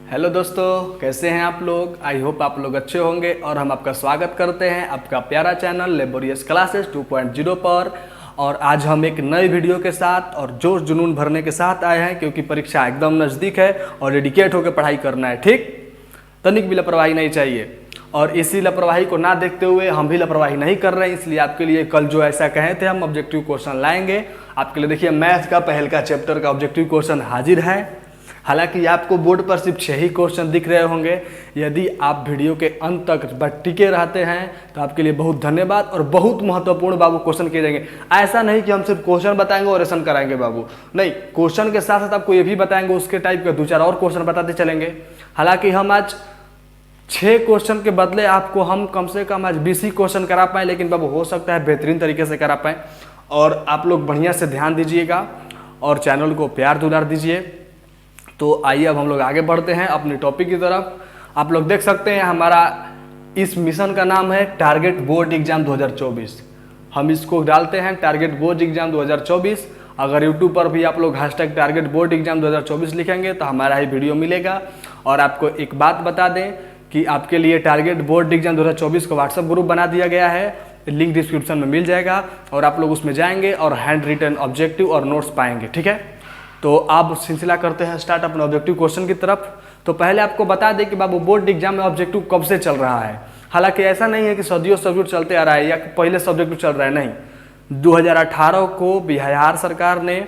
Hello दोस्तों, कैसे हैं आप लोग। आई होप आप लोग अच्छे होंगे और हम आपका स्वागत करते हैं आपका प्यारा चैनल लेबोरियस क्लासेस 2.0 पर। और आज हम एक नए वीडियो के साथ और जोश जुनून भरने के साथ आए हैं, क्योंकि परीक्षा एकदम नज़दीक है और डेडिकेट होकर पढ़ाई करना है। ठीक, तनिक भी लापरवाही नहीं चाहिए। और इसी लापरवाही को ना देखते हुए हम भी लापरवाही नहीं कर रहे हैं, इसलिए आपके लिए कल जो ऐसा कहे थे हम ऑब्जेक्टिव क्वेश्चन लाएंगे आपके लिए। देखिए, मैथ का पहल का चैप्टर का ऑब्जेक्टिव क्वेश्चन हाजिर है। हालांकि आपको बोर्ड पर सिर्फ 6 ही क्वेश्चन दिख रहे होंगे। यदि आप वीडियो के अंत तक टिके रहते हैं तो आपके लिए बहुत धन्यवाद। और बहुत महत्वपूर्ण बाबू क्वेश्चन किए जाएंगे। ऐसा नहीं कि हम सिर्फ क्वेश्चन बताएंगे और रेशन कराएंगे बाबू, नहीं, क्वेश्चन के साथ साथ आपको ये भी बताएंगे, उसके टाइप के 2-4 और क्वेश्चन बताते चलेंगे। हालांकि हम आज 6 क्वेश्चन के बदले आपको हम कम से कम आज 20 ही क्वेश्चन करा पाएँ, लेकिन बाबू हो सकता है बेहतरीन तरीके से करा पाएँ। और आप लोग बढ़िया से ध्यान दीजिएगा और चैनल को प्यार दुलार दीजिए। तो आइए अब हम लोग आगे बढ़ते हैं अपने टॉपिक की तरफ। आप लोग देख सकते हैं हमारा इस मिशन का नाम है टारगेट बोर्ड एग्जाम 2024। हम इसको डालते हैं टारगेट बोर्ड एग्जाम 2024। अगर यूट्यूब पर भी आप लोग हैशटैग टारगेट बोर्ड एग्जाम 2024 लिखेंगे तो हमारा ही वीडियो मिलेगा। और आपको एक बात बता दें कि आपके लिए टारगेट बोर्ड एग्जाम 2024 का व्हाट्सएप ग्रुप बना दिया गया है, लिंक डिस्क्रिप्शन में मिल जाएगा। और आप लोग उसमें जाएंगे और हैंड रिटन ऑब्जेक्टिव और नोट्स पाएंगे। ठीक है, तो आप सिलसिला करते हैं स्टार्ट अपने ऑब्जेक्टिव क्वेश्चन की तरफ। तो पहले आपको बता दें कि बाबू बोर्ड एग्जाम में ऑब्जेक्टिव कब से चल रहा है। हालांकि ऐसा नहीं है कि सदियों सब्जेक्ट चलते आ रहा है या पहले सब्जेक्ट चल रहा है, नहीं। 2018 को बिहार सरकार ने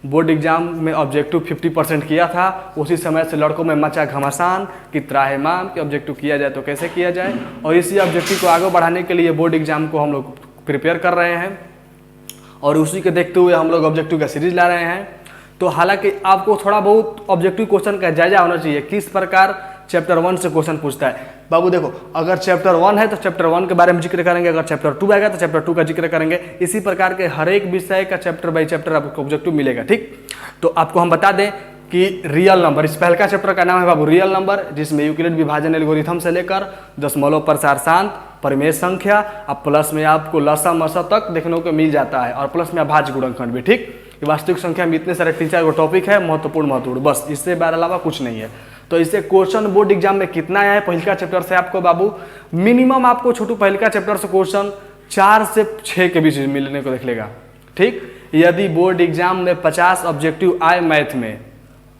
बोर्ड एग्जाम में ऑब्जेक्टिव 50% किया था। उसी समय से लड़कों में मचा घमासान कि त्राहिमाम कि ऑब्जेक्टिव किया जाए तो कैसे किया जाए। और इसी ऑब्जेक्टिव को आगे बढ़ाने के लिए बोर्ड एग्जाम को हम लोग प्रिपेयर कर रहे हैं और उसी के देखते हुए हम लोग ऑब्जेक्टिव का सीरीज ला रहे हैं। तो हालांकि आपको थोड़ा बहुत ऑब्जेक्टिव क्वेश्चन का जायजा होना चाहिए, किस प्रकार चैप्टर 1 से क्वेश्चन पूछता है। बाबू देखो, अगर चैप्टर 1 है तो चैप्टर 1 के बारे में जिक्र करेंगे, अगर चैप्टर 2 आएगा तो चैप्टर 2 का जिक्र करेंगे। इसी प्रकार के हर एक विषय का चैप्टर बाई चैप्टर आपको ऑब्जेक्टिव मिलेगा। ठीक, तो आपको हम बता दें कि रियल नंबर, इस पहल का चैप्टर का नाम है बाबू रियल नंबर, जिसमें यूक्लिड विभाजन एल्गोरिथम से लेकर दशमलव प्रसार शांत परिमेय संख्या, अब प्लस में आपको लसा मसा तक देखने को मिल जाता है, और प्लस में अभाज्य गुणनखंड भी। ठीक, वास्तविक संख्या में इतने सारे 3-4 गो टॉपिक है महत्वपूर्ण, बस इससे अलावा कुछ नहीं है। तो इससे क्वेश्चन बोर्ड एग्जाम में कितना आया है पहिलका चैप्टर से आपको बाबू, मिनिमम आपको छोटू पहिलका चैप्टर से क्वेश्चन 4 से 6 के बीच मिलने को देख लेगा। ठीक, यदि बोर्ड एग्जाम में 50 ऑब्जेक्टिव आए मैथ में,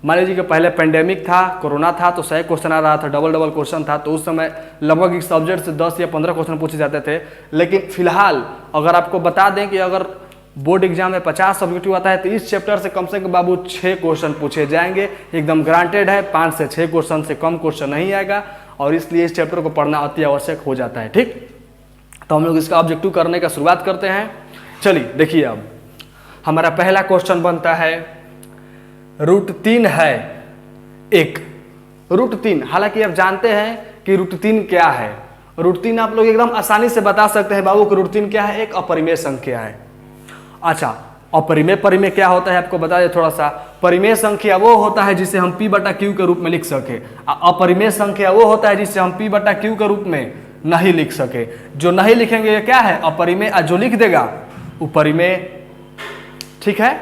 मान लीजिए कि पहले पेंडेमिक था, कोरोना था, तो 100 क्वेश्चन आ रहा था, डबल क्वेश्चन था, तो उस समय लगभग इस सब्जेक्ट से 10 या 15 क्वेश्चन पूछे जाते थे। लेकिन फिलहाल अगर आपको बता दें कि अगर बोर्ड एग्जाम में 50 ऑब्जेक्टिव आता है तो इस चैप्टर से कम बाबू 6 क्वेश्चन पूछे जाएंगे, एकदम ग्रांटेड है। 5 से 6 क्वेश्चन से कम क्वेश्चन नहीं आएगा, और इसलिए इस चैप्टर को पढ़ना अति आवश्यक हो जाता है। ठीक, तो हम लोग इसका ऑब्जेक्टिव करने का शुरुआत करते हैं। चलिए देखिए, अब हमारा पहला क्वेश्चन बनता है √3 है एक। √3, हालांकि आप जानते हैं कि √3 क्या है। √3 आप लोग एकदम आसानी से बता सकते हैं बाबू कि √3 क्या है, एक अपरिमेय संख्या है। अच्छा, अपरिमेय परिमेय क्या होता है आपको बता दें थोड़ा सा। परिमेय संख्या वो होता है जिसे हम P/Q के रूप में लिख सके, अपरिमेय संख्या वो होता है जिसे हम P/Q के रूप में नहीं लिख सके। जो नहीं लिखेंगे ये क्या है, अपरिमेय, और जो लिख देगा वो परिमेय। ठीक है,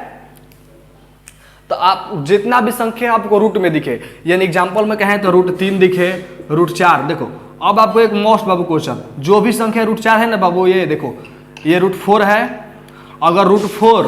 तो आप जितना भी संख्या आपको रूट में दिखे, यानी एग्जाम्पल में कहें तो √3 दिखे, √4 देखो। अब आपको एक मोस्ट बाबू क्वेश्चन, जो भी संख्या √4 है ना बाबू, ये देखो, ये √4 है। अगर √4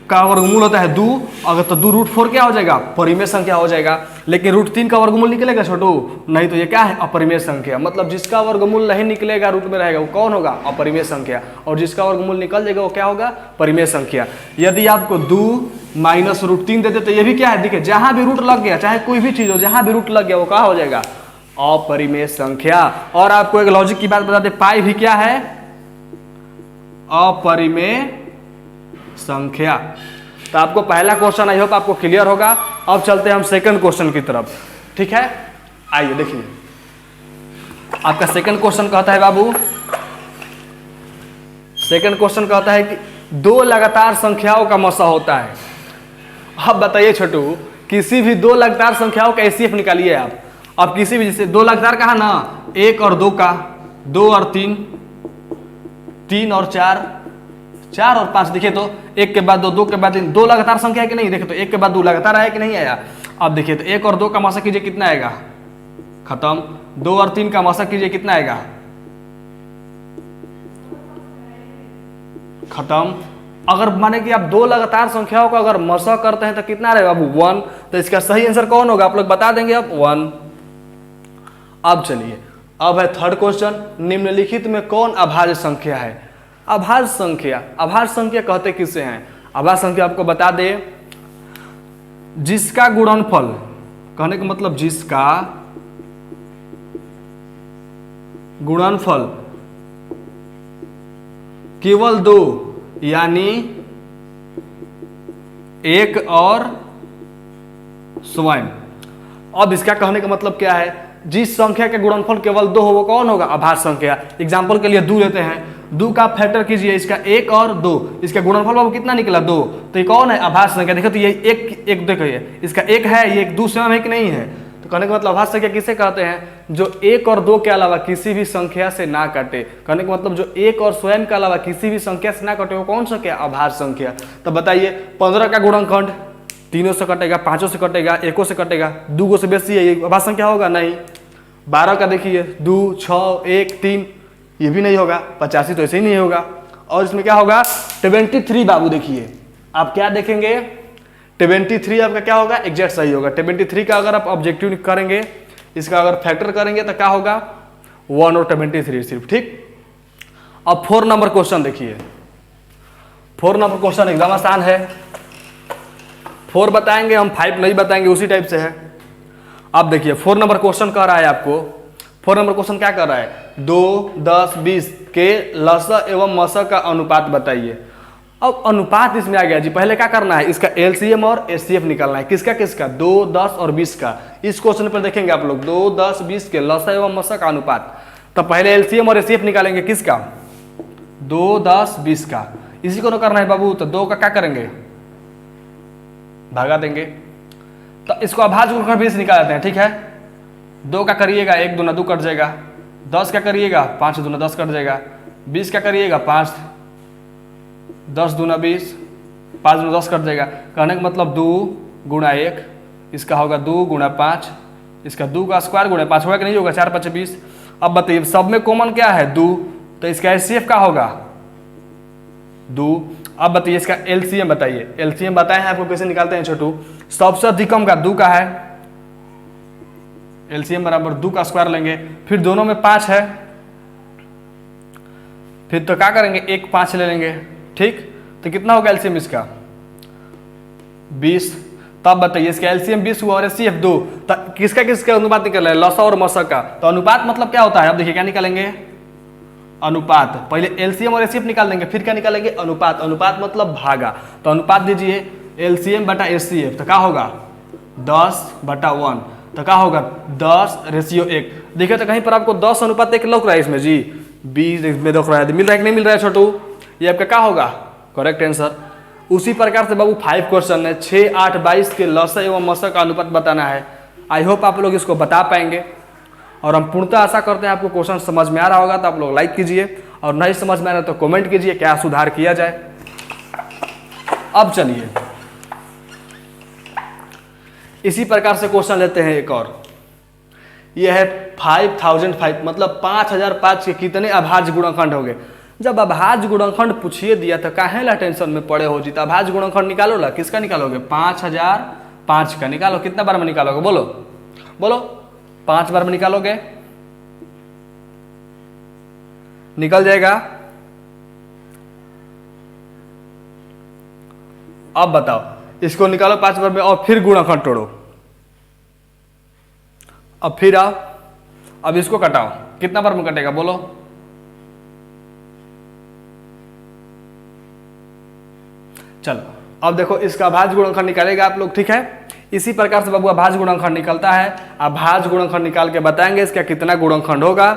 का वर्गमूल होता है 2, अगर तो 2 √4 क्या हो जाएगा, परिमेय संख्या हो जाएगा। लेकिन √3 का वर्गमूल निकलेगा छोटू, नहीं, तो ये क्या है, अपरिमेय संख्या। मतलब जिसका वर्गमूल नहीं निकलेगा, रूट में रहेगा, वो कौन होगा, अपरिमेय संख्या। और जिसका वर्गमूल निकल जाएगा वो क्या होगा, परिमेय संख्या। यदि आपको 2 - √3 देते तो ये भी क्या है, देखिए, जहां भी रूट लग गया, चाहे कोई भी चीज हो, जहां भी रूट लग गया वो क्या हो जाएगा, अपरिमेय संख्या। और आपको एक लॉजिक की बात बता दे, पाई भी क्या है, अपरिमेय संख्या। तो आपको पहला क्वेश्चन आई होप आपको क्लियर होगा। अब चलते हैं हम सेकंड क्वेश्चन की तरफ। ठीक है, आइए देखिए, आपका सेकंड क्वेश्चन कहता है बाबू, सेकंड क्वेश्चन कहता है कि 2 लगातार संख्याओं का मसा होता है। अब बताइए छोटू, किसी भी 2 लगातार संख्याओं का एचसीएफ निकालिए आप। अब किसी भी, जैसे 2 लगातार कहा ना, 1 और 2 का, 2 और 3, 3 और 4, 4 और 5, देखिए तो 1 के बाद 2, 2 के बाद 3, 2 लगातार संख्या है कि नहीं, देखिए तो 1 के बाद 2 लगातार आया कि नहीं आया। अब देखिए तो 1 और 2 का मसा कीजिए कितना आएगा, खत्म। 2 और 3 का मशक कीजिए, कितना आएगा? खत्म। अगर माने कि आप 2 लगातार संख्याओं का अगर मशक करते हैं तो कितना रहेगा बाबू? 1। तो इसका सही आंसर कौन होगा? आप लोग बता देंगे अब 1। अब चलिए, अब है थर्ड क्वेश्चन, निम्नलिखित में कौन अभाज्य संख्या है? अभाज्य संख्या, अभाज्य संख्या कहते किसे हैं? अभाज्य संख्या आपको बता दे, जिसका गुणनफल, कहने का मतलब जिसका गुणनफल केवल 2 यानी 1 और स्वयं। अब इसका कहने का मतलब क्या है? जिस संख्या का गुणनफल केवल 2 हो वो कौन होगा? अभाज्य संख्या। एग्जाम्पल के लिए 2 लेते हैं, 2 का फैक्टर कीजिए, इसका 1 और 2, इसका गुणनफल बाबू कितना निकला? 2। तो ये कौन है? अभाज्य संख्या। देखो तो ये एक देखिए, इसका 1 है, ये 2 स्वयं है कि नहीं है? तो कहने का मतलब अभाज्य संख्या किसे कहते हैं? जो 1 और 2 के अलावा किसी भी संख्या से ना कटे। कहने का मतलब जो 1 और स्वयं के अलावा किसी भी संख्या से ना कटे वो कौन संख्या? अभाज्य संख्या। तो बताइए, 15 का गुणनखंड 3 से कटेगा, 5 से कटेगा, 1 से कटेगा, 2 से बेसी है, ये अभाज्य संख्या होगा? नहीं। 12 का देखिए, 2, 6, 1, 3, ये भी नहीं होगा। 85 तो ऐसे ही नहीं होगा। और इसमें क्या होगा? 23 बाबू। देखिए आप क्या देखेंगे? 23 आपका क्या होगा? एग्जैक्ट सही होगा। 23 का अगर आप ऑब्जेक्टिव करेंगे, इसका अगर फैक्टर करेंगे तो क्या होगा? 1 और 23 सिर्फ। ठीक। अब 4 नंबर क्वेश्चन देखिए। 4 नंबर क्वेश्चन एकदम आसान है। 4 बताएंगे हम, 5 नहीं बताएंगे, उसी टाइप से है। अब देखिए 4 नंबर क्वेश्चन कह रहा है आपको, 4 नंबर क्वेश्चन क्या कर रहा है? 2, 10, 20 के लसा एवं मसा का अनुपात बताइए। अब अनुपात इसमें आ गया जी। पहले क्या करना है? इसका एलसीएम और एचसीएफ निकालना है। किसका किसका? 2, 10 और 20 का। इस क्वेश्चन पर देखेंगे आप लोग 2, 10, 20 के लसा एवं मसा का अनुपात। तो पहले एलसीएम और एचसीएफ निकालेंगे। किसका? 2, 10, 20 का। इसी को करना है बाबू। तो 2 का क्या करेंगे? भागा देंगे। तो इसको अभाज्य गुणनखंड भी निकाल लेते हैं। ठीक है, 2 का करिएगा 1 दूना 2 कट जाएगा, 10 का करिएगा 5 दूना 10 कट जाएगा, 20 का करिएगा 5, 10 दूना 20, 5 दूना 10 कट जाएगा। कहने का मतलब 2 गुणा 1, इसका होगा 2 गुणा 5, इसका 2 का स्क्वायर गुणा 5 होगा कि नहीं होगा? 4, 5, 20। अब बताइए सब में कॉमन क्या है? 2। तो इसका एचसीएफ क्या होगा? 2। अब बताइए इसका एलसीएम बताइए। एलसीएम बताए हैं आपको कैसे निकालते हैं छोटू? सबसे अधिकतम का 2 का है, एलसीएम बराबर 2 का स्क्वायर लेंगे, फिर दोनों में 5 है, फिर तो क्या करेंगे? 1 5 ले लेंगे। ठीक। तो कितना होगा एलसीएम इसका? 20। तब बताइए इसका एलसीएम 20 हुआ और एचसीएफ 2। तो किसका किसका अनुपात निकल रहा है? लसा और मसा का। तो अनुपात मतलब क्या होता है? अब देखिए क्या निकालेंगे? अनुपात। पहले एलसीएम और एचसीएफ निकाल देंगे, फिर क्या निकालेंगे? अनुपात। अनुपात मतलब भागा। तो अनुपात दीजिए एलसीएम बटा एचसीएफ। तो क्या होगा? 10/1। तो क्या होगा? 10:1। देखिए तो कहीं पर आपको 10 अनुपात 1 लौक रहा है इसमें जी? 20 में लौक रहा है। मिल रहा है कि नहीं मिल रहा है छोटू? ये आपका क्या होगा? Correct answer. उसी प्रकार से बाबू 5 क्वेश्चन है, 6, 8, 22 के लसा एवं मसा का अनुपात बताना है। आई होप आप लोग इसको बता पाएंगे और हम पूर्णतः आशा करते हैं आपको क्वेश्चन समझ में आ रहा होगा। तो आप लोग लाइक कीजिए और नहीं समझ में आ रहा तो कमेंट कीजिए क्या सुधार किया जाए। अब चलिए इसी प्रकार से क्वेश्चन लेते हैं एक और। यह है 5005, मतलब 5005 के कितने अभाज्य गुणनखंड होंगे? जब अभाज्य गुणनखंड पूछिए दिया तो काहे ला टेंशन में पड़े हो जी? तो अभाज्य गुणनखंड निकालो ला। किसका निकालोगे? 5005 का निकालो। कितना बार में निकालोगे? बोलो बोलो। 5 बार में निकालोगे, निकल जाएगा। अब बताओ इसको निकालो 5 बार में और फिर गुणनखंड तोड़ो। अब फिर आओ, अब इसको कटाओ, कितना बार में कटेगा? बोलो। चलो अब देखो इसका अभाज्य गुणनखंड निकालेगा आप लोग। ठीक है, इसी प्रकार से बाबू अभाज्य गुणनखंड निकलता है। अभाज्य गुणनखंड निकाल के बताएंगे इसका कितना गुणनखंड होगा।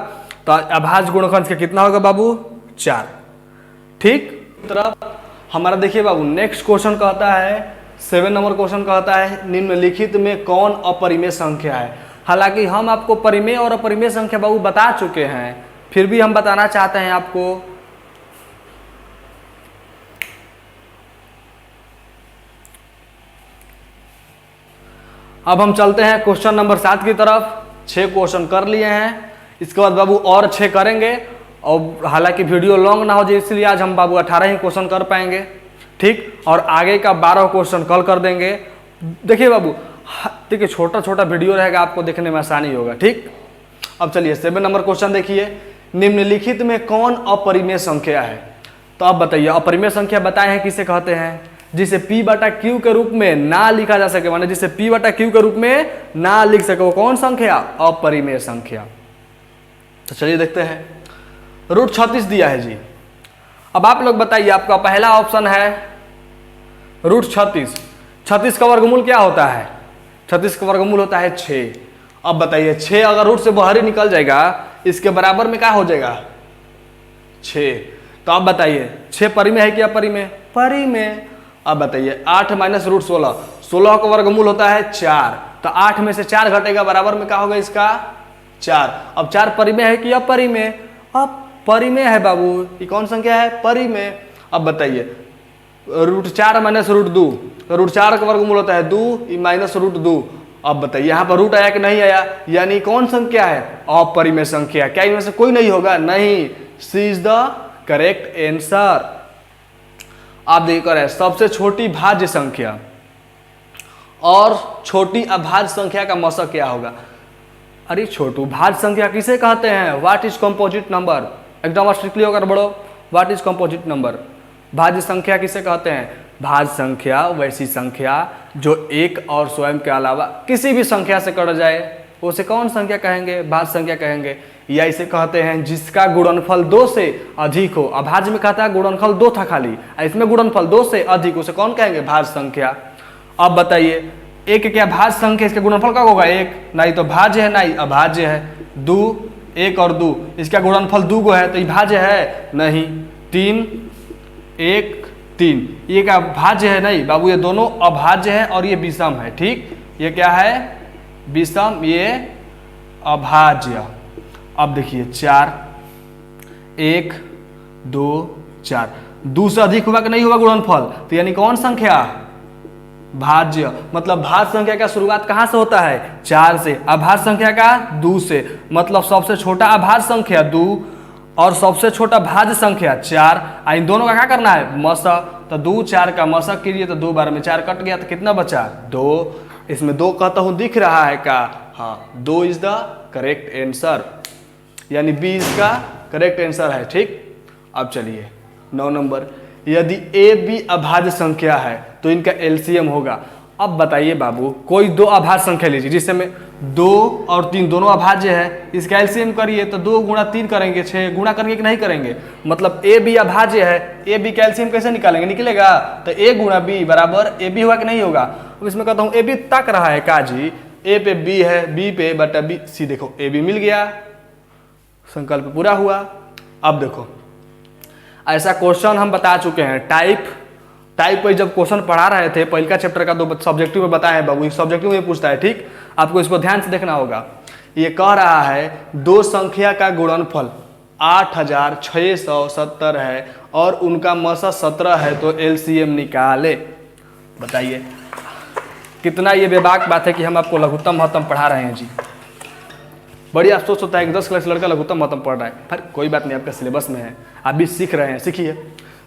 तो अभाज्य गुणनखंड इसका कितना होगा बाबू? 4। ठीक। तरफ हमारा देखिए बाबू नेक्स्ट क्वेश्चन कहता है, 7 नंबर क्वेश्चन कहता है निम्नलिखित में कौन अपरिमेय संख्या है? हालांकि हम आपको परिमेय और अपरिमेय संख्या बाबू बता चुके हैं, फिर भी हम बताना चाहते हैं आपको। अब हम चलते हैं क्वेश्चन नंबर 7 की तरफ। 6 क्वेश्चन कर लिए हैं। इसके बाद बाबू और 6 करेंगे, और हालांकि वीडियो लॉन्ग ना हो जाए इसलिए आज हम बाबू 18 ही क्वेश्चन कर पाएंगे, ठीक। और आगे का 12 क्वेश्चन कल कर देंगे। देखिए बाबू, देखिए छोटा छोटा वीडियो रहेगा, आपको देखने में आसानी होगा, ठीक। अब चलिए 7 नंबर क्वेश्चन देखिए, निम्नलिखित में कौन अपरिमेय संख्या है? तो अब बताइए, अपरिमेय संख्या बताए हैं किसे कहते हैं? जिसे P बटा Q के रूप में ना लिखा जा सके, माने जिसे P बटा Q के रूप में ना लिख सके, वो कौन संख्या? अपरिमेय संख्या। तो चलिए देखते हैं, रूट 36 दिया है जी। अब आप लोग बताइए, आपका पहला ऑप्शन है रूट 36। 36 का वर्गमूल क्या होता है? 36 का वर्गमूल होता है 6। अब बताइए 6 अगर रूट से बाहर ही निकल जाएगा, इसके बराबर में क्या हो जाएगा? 6। तो आप बताइए 6 परिमेय है कि अपरिमेय? परिमेय। अब बताइए 8 माइनस रूट 16, 16 का वर्गमूल होता है 4, तो 8 में से 4 घटेगा, बराबर में क्या होगा इसका? 4। अब 4 परिमेय है कि अपरिमेय? अब परिमेय है बाबू, ये कौन संख्या है? परिमेय। अब बताइए रूट 4 माइनस रूट 2, तो रूट 4 का वर्गमूल होता है 2 माइनस रूट 2। अब बताइए यहाँ पर रूट आया कि नहीं आया, यानी कौन संख्या है? अपरिमेय संख्या। क्या इनमें से कोई नहीं होगा? नहीं, सी इज द करेक्ट आंसर। आप देखिए सबसे छोटी भाज्य संख्या और छोटी अभाज्य संख्या का मशक क्या होगा? अरे छोटू, भाज्य संख्या किसे कहते हैं? What is composite number? एकदम स्ट्रिक्टली होकर बढ़ो, व्हाट इज कंपोजिट नंबर? भाज्य संख्या किसे कहते हैं? भाज्य संख्या वैसी संख्या जो एक और स्वयं के अलावा किसी भी संख्या से कट जाए, उसे कौन संख्या कहेंगे? भाज्य संख्या कहेंगे। या इसे कहते हैं जिसका गुणनफल 2 से अधिक हो। अभाज्य में कहता है गुणनफल 2 था खाली, इसमें गुणनफल 2 से अधिक, उसे कौन कहेंगे? भाज्य संख्या। अब बताइए एक क्या भाज्य संख्या, इसका गुणनफल कब होगा? 1। नहीं तो भाज्य है, नहीं अभाज्य है। 2, 1 और 2, इसका गुणनफल 2 गो है, तो ये भाज्य है? नहीं। 3, 1, 3, ये क्या भाज्य है? नहीं बाबू, ये दोनों अभाज्य है और ये विषम है, ठीक। ये क्या है? विषम, ये अभाज्य। अब देखिए 4, 1, 2, 4, 2 से अधिक हुआ कि नहीं हुआ गुणनफल? तो यानी कौन संख्या? भाज्य। मतलब भाज्य संख्या का शुरुआत कहाँ से होता है? 4 से। अभाज्य संख्या का 2 से। मतलब सबसे छोटा अभाज्य संख्या 2 और सबसे छोटा भाज्य संख्या 4। इन दोनों का क्या करना है? मशक। तो 2, 4 का मशक कीजिए, तो 2 बार में 4 कट गया, तो कितना बचा? 2। इसमें 2 कहता हूं, दिख रहा है का? हाँ, 2 इज द करेक्ट आंसर, यानी बी इसका करेक्ट आंसर है, ठीक। अब चलिए 9 नंबर, यदि ए बी अभाज्य संख्या है तो इनका एलसीएम होगा। अब बताइए बाबू, कोई 2 अभाज्य संख्या लीजिए जिससे में 2 और 3 दोनों अभाज्य है, इसका एलसीएम करिए तो 2 गुणा 3 करेंगे 6, गुणा करेंगे कि नहीं करेंगे? मतलब ए बी अभाज्य है, ए बी का एलसीएम कैसे निकालेंगे? निकलेगा तो ए गुणा बी बराबर ए बी हुआ कि नहीं होगा? अब इसमें कहता हूँ ए बी तक रहा है का जी? ए पे बी है, बी पे बटा बी, सी, देखो ए बी मिल गया, संकल्प पूरा हुआ। अब देखो ऐसा क्वेश्चन हम बता चुके हैं, टाइप पे जब क्वेश्चन पढ़ा रहे थे, पहला चैप्टर का 2 सब्जेक्टिव में बताए हैं बाबू, सब्जेक्टिव में पूछता है, ठीक। आपको इसको ध्यान से देखना होगा। ये कह रहा है 2 संख्या का गुणनफल 8670 है और उनका मशक 17 है, तो एलसीएम निकाले। बताइए कितना ये बेबाक बात है कि हम आपको लघुत्तम महत्तम पढ़ा रहे हैं जी। बड़ी अफसोस होता है कि 10 क्लास लड़का लघुत्तम महत्तम पढ़ रहा है, पर कोई बात नहीं, आपका सिलेबस में है, आप भी सीख रहे हैं, सीखिए।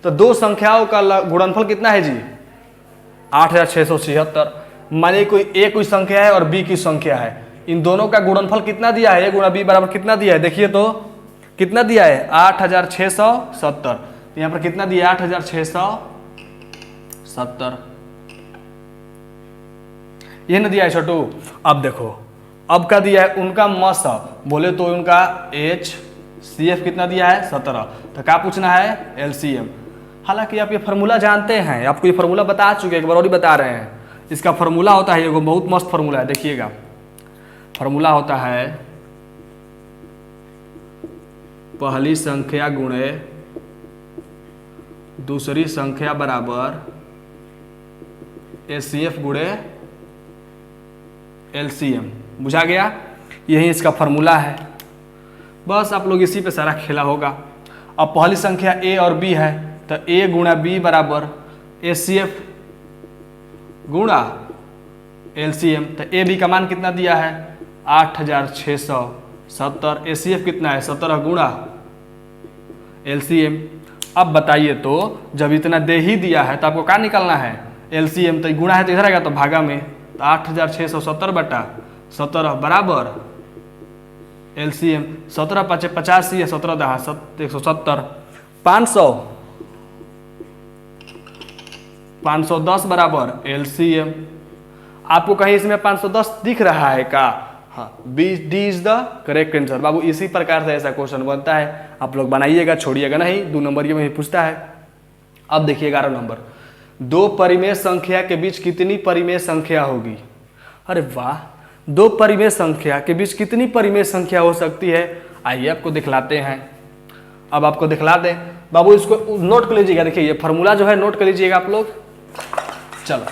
तो 2 संख्याओं का गुणनफल कितना है जी? 8676। मानिए कोई ए कोई संख्या है और बी की संख्या है, इन दोनों का गुणनफल कितना दिया है? ए गुणा बी बराबर कितना दिया है? देखिए तो कितना दिया है? 8670। यहाँ पर कितना दिया है? 8670। ये ना दिया है छोटू। अब देखो अब क्या दिया है? उनका मशक, बोले तो उनका HCF कितना दिया है? 17। तो क्या पूछना है? एलसीएम। हालांकि आप ये फार्मूला जानते हैं, आपको ये फार्मूला बता चुके हैं, एक बार और ही बता रहे हैं। इसका फार्मूला होता है, ये बहुत मस्त फार्मूला है, देखिएगा। फार्मूला होता है पहली संख्या गुणे दूसरी संख्या बराबर HCF गुणे एलसीएम। बुझा गया? यही इसका फार्मूला है। बस आप लोग इसी पे सारा खेला होगा। अब पहली संख्या ए और बी है, तो ए गुणा बी बराबर HCF गुणा एलसीएम। तो ए बी का मान कितना दिया है? 8670। ACF कितना है 17 गुणा LCM। अब बताइए तो जब इतना दे ही दिया है तो आपको क्या निकालना है LCM, तो गुणा है तो इधर आएगा तो भागा में, तो 8670 बटा 17 बराबर LCM 17 5 85 या 17 10 170 510 बराबर LCM। आपको कहीं इसमें 510 दिख रहा है का? हाँ, D is the correct answer. बाबू इसी प्रकार से ऐसा क्वेश्चन बनता है, आप लोग बनाइएगा, छोड़िएगा नहीं, 2 नंबर में ही पूछता है। अब देखिए 11 नंबर, 2 परिमेय संख्या के बीच कितनी परिमेय संख्या होगी? अरे वाह, 2 परिमेय संख्या के बीच कितनी परिमेय संख्या हो सकती है? आइए आपको दिखलाते हैं। अब आपको दिखला दें बाबू, इसको नोट कर लीजिएगा। देखिए ये फॉर्मूला जो है नोट कर लीजिएगा आप लोग। चलो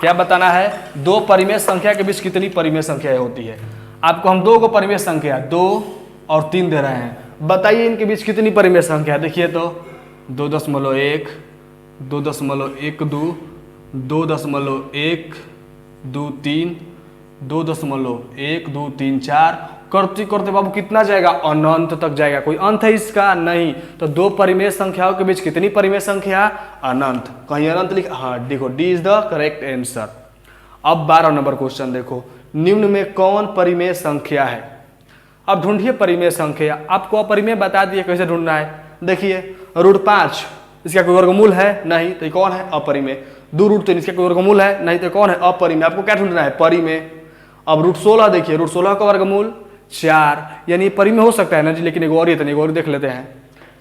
क्या बताना है, 2 परिमेय संख्या के बीच कितनी परिमेय संख्या होती है? आपको हम 2 को परिमेय संख्या 2 और 3 दे रहे हैं, बताइए इनके बीच कितनी परिमेय संख्या? देखिए तो 2.1 2.12 2.1 2 3 2.1 2 3 4 करते करते बाबू कितना जाएगा? अनंत तक जाएगा। कोई अंत है इसका? नहीं। तो 2 परिमेय संख्याओं के बीच कितनी परिमेय संख्या? अनंत। कहीं अनंत लिख, हाँ देखो D is the correct answer. अब 12 नंबर क्वेश्चन देखो, निम्न में कौन परिमेय संख्या है? अब ढूंढिए परिमेय संख्या। आपको अपरिमेय बता दिए कैसे ढूंढना है। देखिए √5 इसका कोई वर्गमूल है? नहीं, तो कौन है? अपरिमेय। 2√3 इसका कोई वर्गमूल है? नहीं, तो कौन है? अपरिमेय। आपको क्या ढूंढना है? परिमेय। अब √16 देखिए, √16 का वर्गमूल 4, यानी परिमेय हो सकता है ना जी, लेकिन एक और ही है, एक और देख लेते हैं।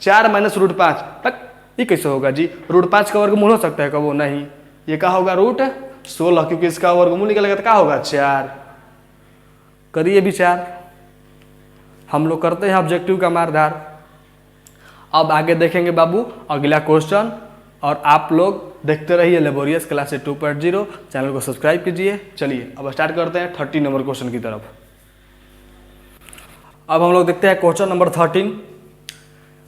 4 - √5 तक ये कैसे होगा जी? √5 का वर्गमूल हो सकता है कब? नहीं, ये क्या होगा? √16, क्योंकि इसका वर्गमूल निकलेगा तो क्या होगा? 4। करिए विचार, हम लोग करते हैं ऑब्जेक्टिव का मारधार। अब आगे देखेंगे बाबू अगला क्वेश्चन, और आप लोग देखते रहिए लेबोरियस क्लासेस 2.0। चैनल को सब्सक्राइब कीजिए। चलिए अब स्टार्ट करते हैं 30 नंबर क्वेश्चन की तरफ। अब हम लोग देखते हैं क्वेश्चन नंबर 13,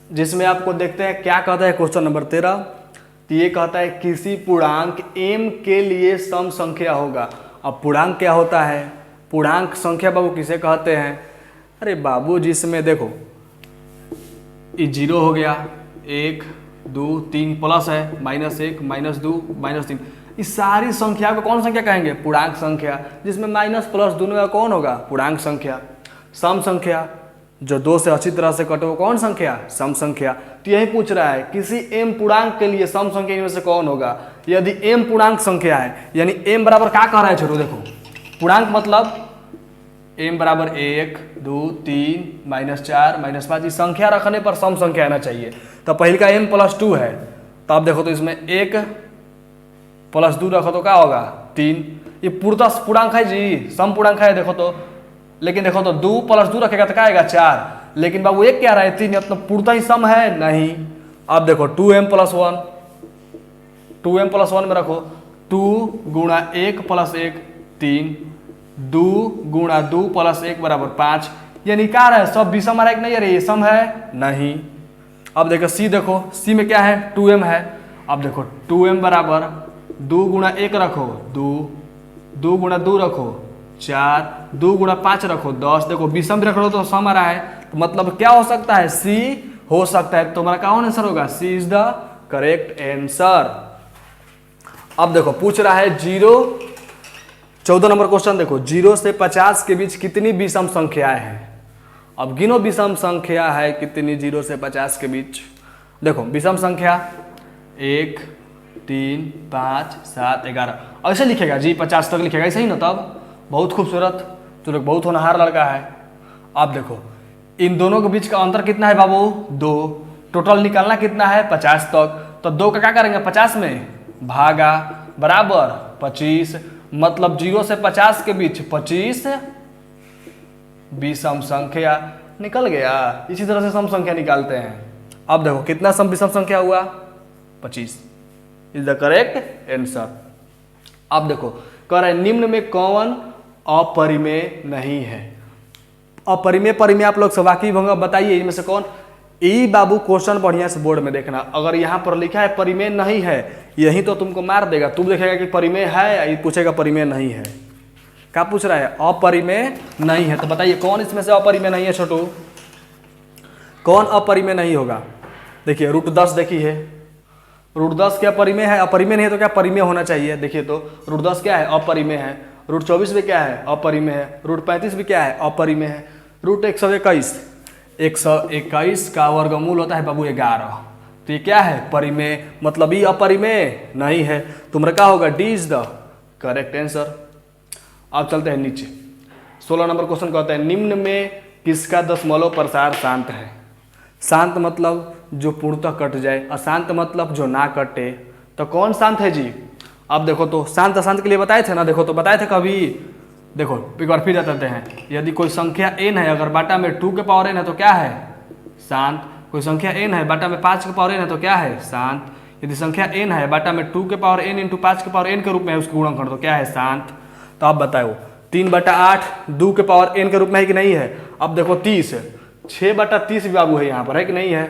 जिसमें आपको देखते हैं क्या कहता है क्वेश्चन नंबर 13। तो ये कहता है किसी पूर्णांक m के लिए सम संख्या होगा। अब पूर्णांक क्या होता है? पूर्णांक संख्या बाबू किसे कहते हैं? अरे बाबू जिसमें देखो ये 0 हो गया, 1 2 3 प्लस है, -1 -2 -3, इस सारी संख्या को कौन संख्या कहेंगे? पूर्णांक संख्या। जिसमें माइनस प्लस दोनों का कौन होगा? पूर्णांक संख्या। सम संख्या जो 2 से अच्छी तरह से कटे वो कौन संख्या? सम संख्या। तो यही पूछ रहा है किसी m पूर्णांक के लिए सम संख्या इनमें से कौन होगा? यदि m पूर्णांक संख्या है, यानी m बराबर क्या कह रहा है छोटो? देखो पूर्णांक मतलब m बराबर 1 2 3 -4 -5, इस संख्या रखने पर सम संख्या आना चाहिए। तो पहले का m + 2 है, तो आप देखो तो इसमें 1 + 2 रखो तो क्या होगा? 3। ये पूर्णांक है जी, सम पूर्णांक है। देखो तो, लेकिन देखो तो 2 + 2 रखेगा तो क्या आएगा? 4। लेकिन बाबू एक क्या रहा है? 3, तो पूर्णतः ही सम है? नहीं। अब देखो 2m + 1, 2m + 1 में रखो 2 × 1 + 1 3, 2 × 2 + 1 बराबर 5। यानी क्या रहा है? सब विषम आ रहा है कि नहीं? अरे ये सम है? नहीं। अब देखो सी, देखो सी में क्या है? 2m है। अब देखो 2m बराबर 2 × 1 रखो 2, 2 × 2 रखो 4, 2 × 5 रखो 10। देखो विषम भी रख लो तो सम आ रहा है, तो मतलब क्या हो सकता है? सी हो सकता है। तो हमारा कौन आंसर होगा? सी इज द करेक्ट आंसर। अब देखो पूछ रहा है 14 नंबर क्वेश्चन देखो, 0 से 50 के बीच कितनी विषम संख्याएं हैं? अब गिनो विषम संख्या है कितनी 0 से 50 के बीच। देखो विषम संख्या 1 3 5 7 11 ऐसे लिखेगा जी, 50 तक लिखेगा, ऐसे ही ना? तब बहुत खूबसूरत, तो लोग बहुत होनहार लड़का है। अब देखो इन दोनों के बीच का अंतर कितना है बाबू? 2। टोटल निकालना कितना है? 50 तक। तो 2 का क्या करेंगे? 50 में भागा बराबर 25, मतलब 0 से 50 के बीच 25 विषम संख्या निकल गया। इसी तरह से सम संख्या निकालते हैं। अब देखो कितना सम विषम संख्या हुआ? 25 इज द करेक्ट आंसर। अब देखो कह रहे निम्न में कौन अपरिमेय नहीं है? अपरिमेय परिमेय आप लोग से वाकिफ होंगे, बताइए इनमें से कौन? ई बाबू क्वेश्चन बढ़िया से बोर्ड में देखना, अगर यहाँ पर लिखा है परिमेय नहीं है, यही तो तुमको मार देगा। तुम देखेगा कि परिमेय है, ये पूछेगा परिमेय नहीं है। क्या पूछ रहा है? अपरिमेय नहीं है। तो बताइए कौन इसमें से अपरिमेय नहीं है छोटू? कौन अपरिमेय नहीं होगा? देखिए रूट 10 देखिए, रूट 10 क्या परिमेय है? अपरिमेय नहीं है तो क्या परिमेय होना चाहिए? देखिए तो रूट 10 क्या है? अपरिमेय है। रूट 24 भी क्या है? अपरिमेय है। रूट 35 भी क्या है? अपरिमेय है। रूट 121 का वर्गमूल होता है बाबू 11, तो ये क्या है? परिमेय, मतलब ये अपरिमेय नहीं है। तुम्हारा क्या होगा? D is the correct answer. अब चलते हैं नीचे। 16 नंबर क्वेश्चन कहता है निम्न में किसका दशमलव प्रसार शांत है? शांत मतलब जो पूर्णतः कट जाए, अशांत मतलब जो ना कटे। तो कौन शांत है जी? अब देखो तो शांत अशांत के लिए बताए थे ना, देखो तो बताए थे कभी। देखो एक बार फिर बताते हैं। यदि कोई संख्या n है, अगर बाटा में 2 के पावर n है तो क्या है? शांत। कोई संख्या n है, बाटा में 5 के पावर n है तो क्या है? शांत। यदि संख्या n है, बाटा में 2 के पावर n इंटू 5 के पावर n के रूप में है उसकी गुणनखंड, तो क्या है? शांत। तो आप बताओ 3/8 2 के पावर n के रूप में है कि नहीं है? अब देखो 30 है, 6/30 भी बाबू है यहाँ पर, है कि नहीं है?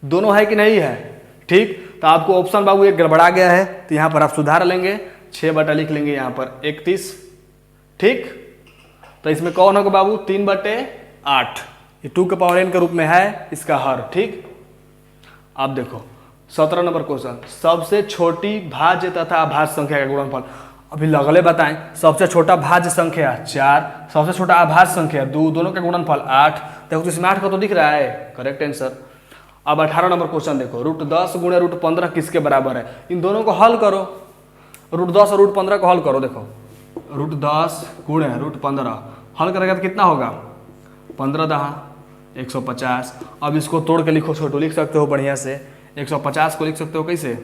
दोनों है कि नहीं है? ठीक, तो आपको ऑप्शन बाबू एक गड़बड़ा गया है, तो यहाँ पर आप सुधार लेंगे। 6 लिख लेंगे यहाँ पर 31। ठीक, तो इसमें कौन होगा बाबू? 3/8, ये 2 के पावर n के रूप में है इसका हर। ठीक, अब देखो 17 नंबर क्वेश्चन, सबसे छोटी भाज्य तथा अभाज्य संख्या का गुणनफल। अभी लगले बताएं, सबसे छोटा भाज्य संख्या 4, सबसे छोटा अभाज्य संख्या 2, दोनों का गुणनफल 8। देखो तो इसमें 8 का तो दिख रहा है, करेक्ट आंसर। अब 18 नंबर क्वेश्चन देखो, रूट 10 गुणे रूट 15 किसके बराबर है? इन दोनों को हल करो, रूट 10 और रूट 15 को हल करो। देखो रूट 10 गुणे रूट 15 हल करेगा तो कितना होगा? 15 150। अब इसको तोड़ के लिखो छोटू, लिख सकते हो बढ़िया से। 150 को लिख सकते हो कैसे?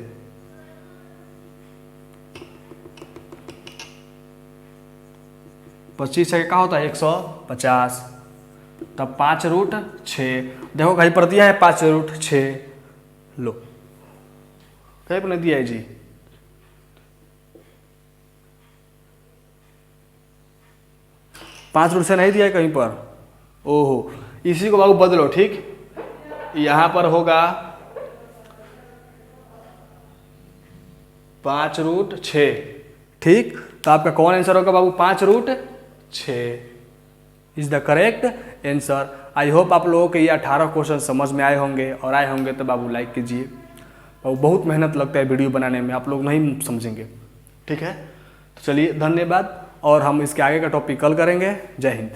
25 है क्या होता है? 150। तब 5√6। देखो कहीं पर दिया है 5√6, लो कहीं पर नहीं दिया है जी। पाँच रूट से नहीं दिया है कहीं पर। ओहो, इसी को बाबू बदलो। ठीक, यहां पर होगा 5√6। ठीक, तो आपका कौन आंसर होगा बाबू? 5√6 is the correct answer. I hope आप लोगों के ये 18 क्वेश्चन समझ में आए होंगे, और आए होंगे तो बाबू लाइक कीजिए। और बहुत मेहनत लगता है वीडियो बनाने में, आप लोग नहीं समझेंगे। ठीक है, तो चलिए धन्यवाद, और हम इसके आगे का टॉपिक कल करेंगे। जय हिंद।